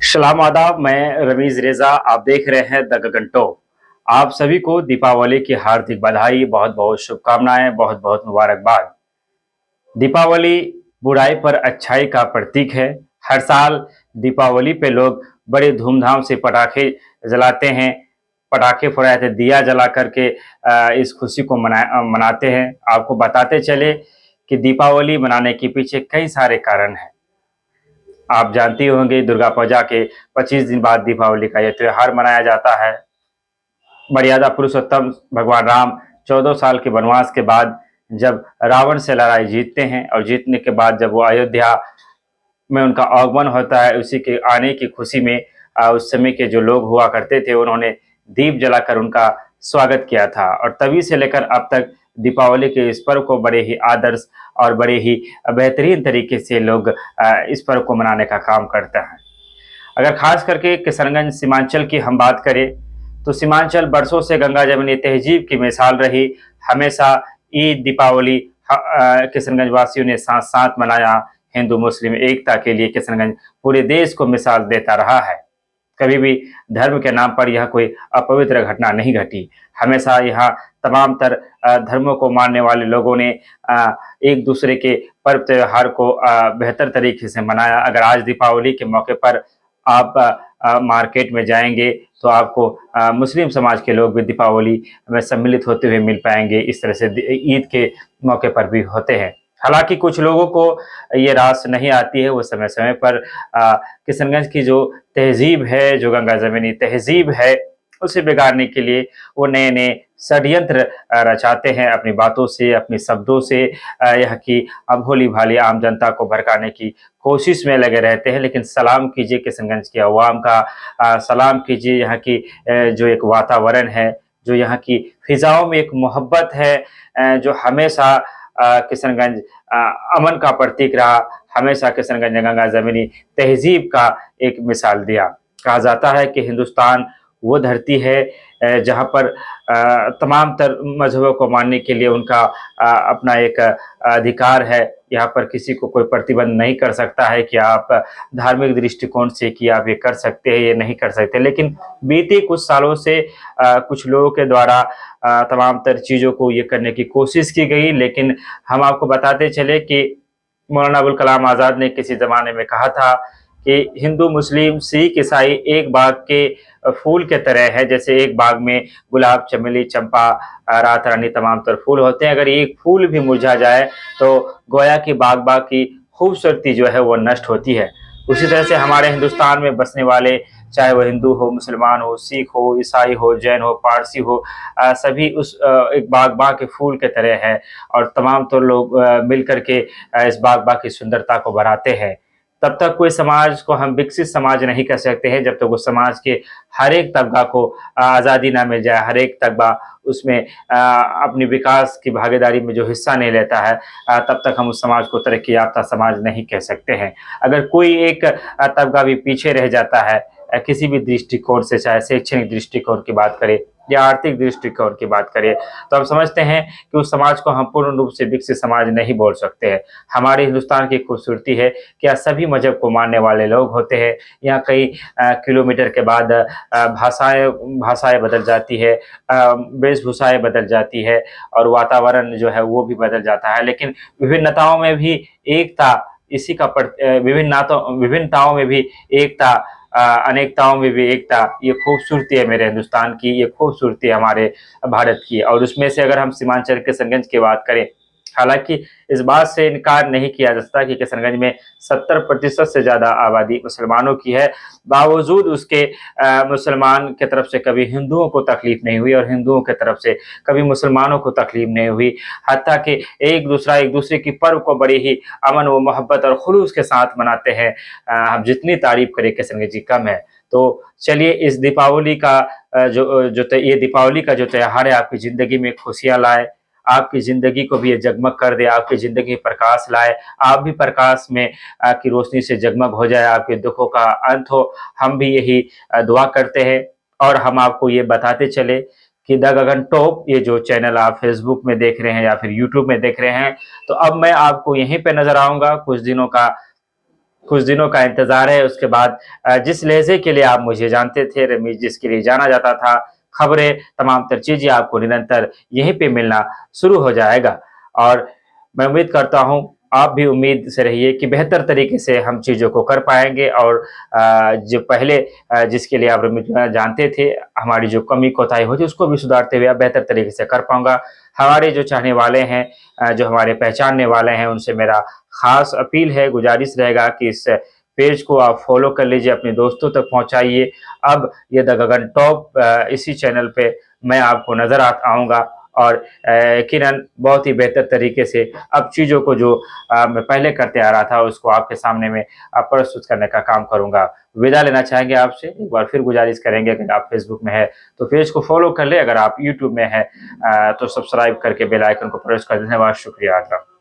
सलाम आदाब, मैं रमीज रेजा। आप देख रहे हैं द गगन टॉप। आप सभी को दीपावली की हार्दिक बधाई, बहुत बहुत शुभकामनाएं, बहुत बहुत मुबारकबाद। दीपावली बुराई पर अच्छाई का प्रतीक है। हर साल दीपावली पे लोग बड़े धूमधाम से पटाखे जलाते हैं, पटाखे फोड़ाते, दिया जला करके इस खुशी को मनाते हैं। आपको बताते चले कि दीपावली मनाने के पीछे कई सारे कारण हैं। आप जानती होंगे, दुर्गा पूजा के 25 दिन बाद दीपावली का यह त्योहार मनाया जाता है। मर्यादा पुरुषोत्तम भगवान राम 14 साल के वनवास के बाद जब रावण से लड़ाई जीतते हैं और जीतने के बाद जब वो अयोध्या में उनका आगमन होता है, उसी के आने की खुशी में उस समय के जो लोग हुआ करते थे उन्होंने दीप जलाकर उनका स्वागत किया था। और तभी से लेकर अब तक दीपावली के इस पर्व को बड़े ही आदर्श और बड़े ही बेहतरीन तरीके से लोग इस पर्व को मनाने का काम करते हैं। अगर खास करके किशनगंज सीमांचल की हम बात करें तो सीमांचल बरसों से गंगा जमुनी तहजीब की मिसाल रही। हमेशा ईद दीपावली किशनगंज वासियों ने साथ साथ मनाया। हिंदू मुस्लिम एकता के लिए किशनगंज पूरे देश को मिसाल देता रहा है। कभी भी धर्म के नाम पर यह कोई अपवित्र घटना नहीं घटी। हमेशा यहाँ तमाम धर्मों को मानने वाले लोगों ने एक दूसरे के पर्व त्योहार को बेहतर तरीके से मनाया। अगर आज दीपावली के मौके पर आप मार्केट में जाएंगे तो आपको मुस्लिम समाज के लोग भी दीपावली में सम्मिलित होते हुए मिल पाएंगे। इस तरह से ईद के मौके पर भी होते हैं। हालांकि कुछ लोगों को ये रास नहीं आती है, वो समय समय पर किशनगंज की जो तहजीब है, जो गंगा जमीनी तहजीब है, उसे बिगाड़ने के लिए वो नए नए षड्यंत्र रचाते हैं। अपनी बातों से, अपने शब्दों से यहाँ की भोली भाली आम जनता को भड़काने की कोशिश में लगे रहते हैं। लेकिन सलाम कीजिए किशनगंज की आवाम का, सलाम कीजिए यहाँ की जो एक वातावरण है, जो यहाँ की फिजाओं में एक मोहब्बत है, जो हमेशा किशनगंज अमन का प्रतीक रहा। हमेशा किशनगंज गंगा जमीनी तहजीब का एक मिसाल दिया। कहा जाता है कि हिंदुस्तान वो धरती है जहाँ पर तमाम मजहबों को मानने के लिए उनका अपना एक अधिकार है। यहाँ पर किसी को कोई प्रतिबंध नहीं कर सकता है कि आप धार्मिक दृष्टिकोण से कि आप ये कर सकते हैं, ये नहीं कर सकते। लेकिन बीते कुछ सालों से कुछ लोगों के द्वारा तमाम चीज़ों को ये करने की कोशिश की गई। लेकिन हम आपको बताते चले कि मौलाना अबुल कलाम आज़ाद ने किसी ज़माने में कहा था कि हिंदू मुस्लिम सिख ईसाई एक बाग के फूल के तरह है। जैसे एक बाग में गुलाब, चमेली, चंपा, रात रानी तमाम तर फूल होते हैं। अगर एक फूल भी मुरझा जाए तो गोया की बाग की खूबसूरती जो है वो नष्ट होती है। उसी तरह से हमारे हिंदुस्तान में बसने वाले, चाहे वो हिंदू हो, मुसलमान हो, सिख हो, ईसाई हो, जैन हो, पारसी हो, सभी उस एक बाग के फूल के तरह है। और तमाम तो लोग मिल करके इस बाग की सुंदरता को बढ़ाते हैं। तब तक कोई समाज को हम विकसित समाज नहीं कह सकते हैं जब तक उस समाज के हर एक तबका को आज़ादी ना मिल जाए, हर एक तबका उसमें अपनी विकास की भागीदारी में जो हिस्सा नहीं लेता है, तब तक हम उस समाज को तरक्की याफ्ता समाज नहीं कह सकते हैं। अगर कोई एक तबका भी पीछे रह जाता है किसी भी दृष्टिकोण से, चाहे शैक्षणिक दृष्टिकोण की बात करें या आर्थिक दृष्टिकोण की बात करें, तो हम समझते हैं कि उस समाज को हम पूर्ण रूप से विकसित समाज नहीं बोल सकते हैं। हमारे हिंदुस्तान की खूबसूरती है कि यहाँ सभी मजहब को मानने वाले लोग होते हैं। यहाँ कई किलोमीटर के बाद भाषाएं बदल जाती है, वेशभूषाएं बदल जाती है और वातावरण जो है वो भी बदल जाता है। लेकिन विभिन्नताओं में भी एकता, इसी का विभिन्नताओं में भी एकता, अनेकताओं में भी एकता, ये खूबसूरती है मेरे हिंदुस्तान की, ये खूबसूरती है हमारे भारत की। और उसमें से अगर हम सीमांचल किशनगंज की बात करें, हालांकि इस बात से इनकार नहीं किया जा सकता कि किशनगंज में 70% से ज़्यादा आबादी मुसलमानों की है। बावजूद उसके मुसलमान की तरफ से कभी हिंदुओं को तकलीफ नहीं हुई और हिंदुओं की तरफ से कभी मुसलमानों को तकलीफ नहीं हुई। हत्ता कि एक दूसरे की पर्व को बड़ी ही अमन व मोहब्बत और खुलूस के साथ मनाते हैं। हम जितनी तारीफ करें किशनगंज की कम है। तो चलिए इस दीपावली का ये दीपावली का जो त्योहार है आपकी ज़िंदगी में खुशियाँ लाए, आपकी ज़िंदगी को भी ये जगमग कर दे, आपकी ज़िंदगी में प्रकाश लाए, आप भी प्रकाश में की रोशनी से जगमग हो जाए, आपके दुखों का अंत हो। हम भी यही दुआ करते हैं। और हम आपको ये बताते चले कि द गगन टॉप, ये जो चैनल आप फेसबुक में देख रहे हैं या फिर यूट्यूब में देख रहे हैं, तो अब मैं आपको यहीं पे नजर आऊँगा। कुछ दिनों का कुछ दिनों का इंतज़ार है, उसके बाद जिस लहज़े के लिए आप मुझे जानते थे, रमीज़ जिसके लिए जाना जाता था, खबरें, तमाम तर चीज़ें आपको निरंतर यहीं पे मिलना शुरू हो जाएगा। और मैं उम्मीद करता हूँ, आप भी उम्मीद से रहिए कि बेहतर तरीके से हम चीज़ों को कर पाएँगे और जो पहले जिसके लिए आप रमीज़ जानते थे, हमारी जो कमी कोताही होती है, उसको भी सुधारते हुए अब बेहतर तरीके से कर पाऊँगा। हमारे जो चाहने वाले हैं जो हमारे पहचानने वाले हैं, उनसे मेरा ख़ास अपील है, गुज़ारिश रहेगा कि इस पेज को आप फ़ॉलो कर लीजिए, अपने दोस्तों तक पहुँचाइए। अब ये द गगन टॉप इसी चैनल पे मैं आपको नज़र आऊँगा और यकीनन बहुत ही बेहतर तरीके से अब चीज़ों को जो मैं पहले करते आ रहा था, उसको आपके सामने में प्रस्तुत करने का काम करूँगा। विदा लेना चाहेंगे आपसे, एक बार फिर गुज़ारिश करेंगे अगर आप फ़ेसबुक में हैं, तो पेज को फ़ॉलो कर लें, अगर आप यूट्यूब में हैं तो सब्सक्राइब करके बेल आइकन को प्रेस कर दें। धन्यवाद, शुक्रिया आपका।